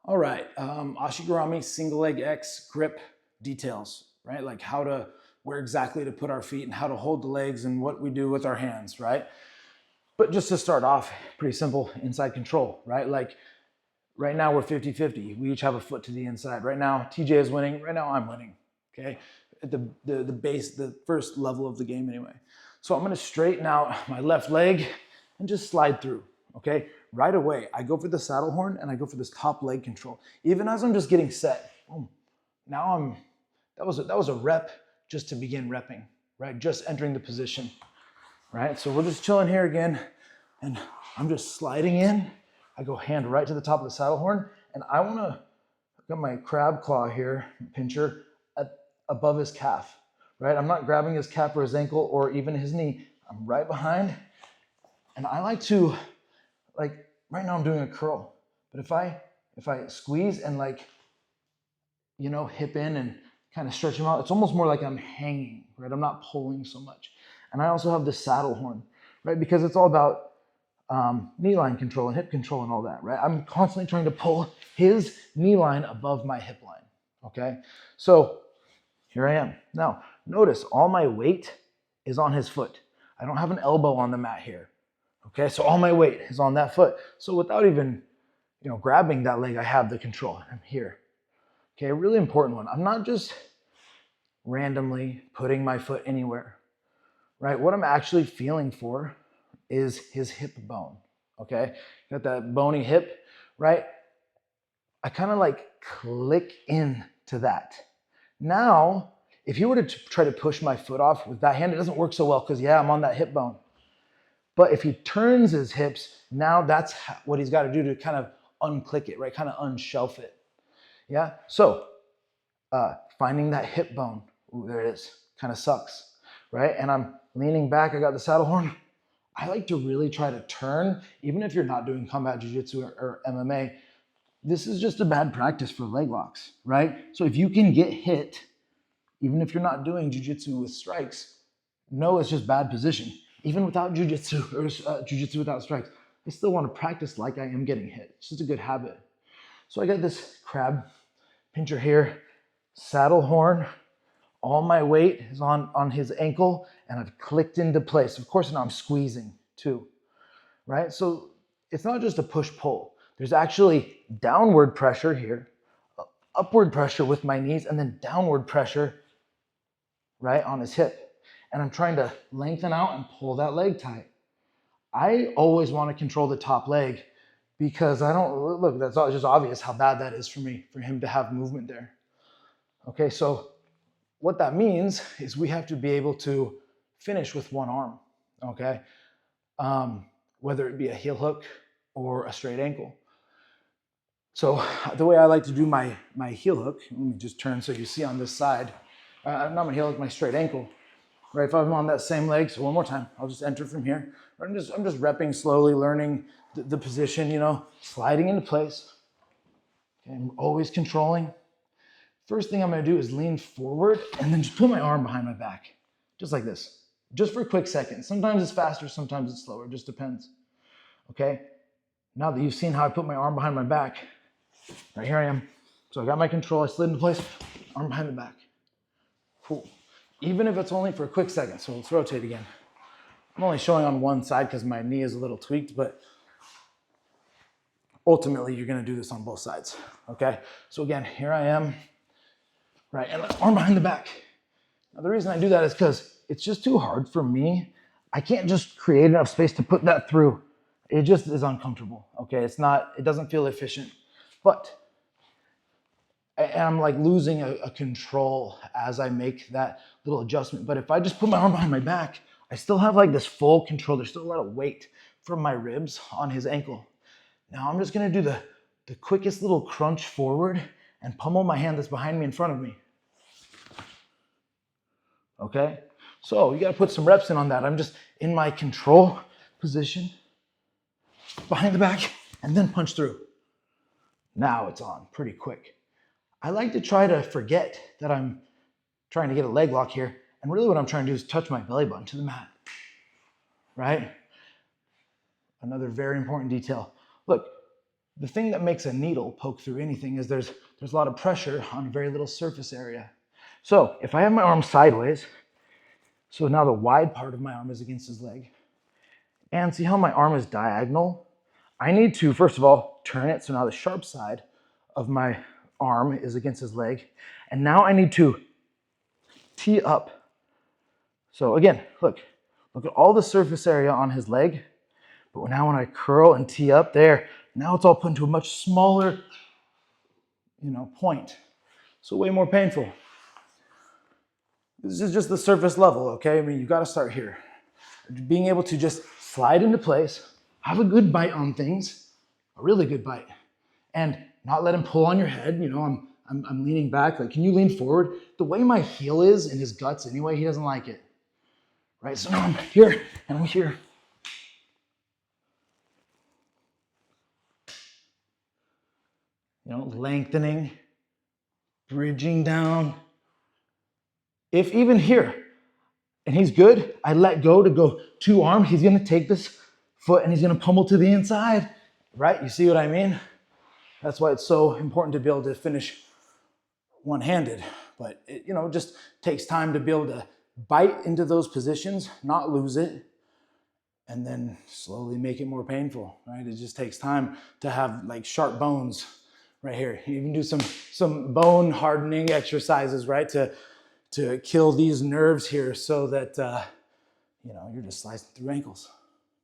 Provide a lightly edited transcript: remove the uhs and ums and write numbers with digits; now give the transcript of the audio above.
All right, Ashi Garami single leg X grip details, right? Like where exactly to put our feet and how to hold the legs and what we do with our hands, right? But just to start off, pretty simple inside control, right? Like right now we're 50-50. We each have a foot to the inside. Right now, TJ is winning. Right now, I'm winning, okay? At the base, the first level of the game anyway. So I'm gonna straighten out my left leg and just slide through, okay? Right away, I go for the saddle horn and I go for this top leg control. Even as I'm just getting set, boom. Now that was a rep just to begin repping, right? Just entering the position, right? So we're just chilling here again and I'm just sliding in. I go hand right to the top of the saddle horn and I wanna get my crab claw here, pincher, above his calf, right? I'm not grabbing his calf or his ankle or even his knee. I'm right behind. And I like to, like, right now I'm doing a curl. But if I squeeze and hip in and kind of stretch him out, it's almost more like I'm hanging, right? I'm not pulling so much. And I also have the saddle horn, right? Because it's all about knee line control and hip control and all that, right? I'm constantly trying to pull his knee line above my hip line, okay? So here I am. Now, notice all my weight is on his foot. I don't have an elbow on the mat here, okay? So all my weight is on that foot. So without even, grabbing that leg, I have the control. I'm here, okay? A really important one. I'm not just randomly putting my foot anywhere, right? What I'm actually feeling for is his hip bone, okay? Got that bony hip, right? I kind of like click into that. Now, if you were to try to push my foot off with that hand, it doesn't work so well because, yeah, I'm on that hip bone. But if he turns his hips, now that's what he's got to do to kind of unclick it, right? Kind of unshelf it. Yeah? So, finding that hip bone, ooh, there it is, kind of sucks, right? And I'm leaning back, I got the saddle horn. I like to really try to turn, even if you're not doing combat jiu-jitsu or MMA, this is just a bad practice for leg locks, right? So if you can get hit, even if you're not doing jiu-jitsu with strikes, no, it's just bad position. Even without jiu-jitsu or jiu-jitsu without strikes, I still want to practice like I am getting hit. It's just a good habit. So I got this crab pincher here, saddle horn. All my weight is on his ankle and I've clicked into place. Of course, now I'm squeezing too, right? So it's not just a push-pull. There's actually downward pressure here, upward pressure with my knees, and then downward pressure, right, on his hip. And I'm trying to lengthen out and pull that leg tight. I always want to control the top leg because that's just obvious how bad that is for me, for him to have movement there. Okay, so what that means is we have to be able to finish with one arm, okay? Whether it be a heel hook or a straight ankle. So the way I like to do my heel hook, let me just turn so you see on this side, not my heel hook, my straight ankle, right? If I'm on that same leg, so one more time, I'll just enter from here. I'm just repping slowly, learning the position, sliding into place. Okay, I'm always controlling. First thing I'm gonna do is lean forward and then just put my arm behind my back, just like this, just for a quick second. Sometimes it's faster, sometimes it's slower, it just depends, okay? Now that you've seen how I put my arm behind my back, right here I am. So I got my control, I slid into place, arm behind the back. Cool. Even if it's only for a quick second, so let's rotate again. I'm only showing on one side because my knee is a little tweaked, but ultimately you're gonna do this on both sides, okay? So again, here I am, right, and arm behind the back. Now the reason I do that is because it's just too hard for me. I can't just create enough space to put that through. It just is uncomfortable, okay? It doesn't feel efficient, but I'm like losing a control as I make that little adjustment. But if I just put my arm behind my back, I still have like this full control. There's still a lot of weight from my ribs on his ankle. Now I'm just gonna do the quickest little crunch forward and pummel my hand that's behind me in front of me. Okay? So you gotta put some reps in on that. I'm just in my control position, behind the back, and then punch through. Now it's on pretty quick. I like to try to forget that I'm trying to get a leg lock here, and really what I'm trying to do is touch my belly button to the mat, right? Another very important detail. Look, the thing that makes a needle poke through anything is there's a lot of pressure on very little surface area. So if I have my arm sideways, so now the wide part of my arm is against his leg, and see how my arm is diagonal? I need to, first of all, turn it so now the sharp side of my arm is against his leg, and now I need to tee up. So again, look at all the surface area on his leg, but now when I curl and tee up there, now it's all put into a much smaller, point. So way more painful. This is just the surface level, okay? I mean, you gotta start here. Being able to just slide into place, have a good bite on things, a really good bite, and not let him pull on your head. I'm leaning back, like, can you lean forward? The way my heel is in his guts anyway, he doesn't like it, right? So now I'm here, and I'm here. Lengthening, bridging down. If even here, and he's good, I let go to go two arm, he's gonna take this foot and he's gonna pummel to the inside, right? You see what I mean? That's why it's so important to be able to finish one-handed. But it just takes time to be able to bite into those positions, not lose it, and then slowly make it more painful, right? It just takes time to have like sharp bones right here. You can do some bone hardening exercises, right? To kill these nerves here so that, you're just slicing through ankles.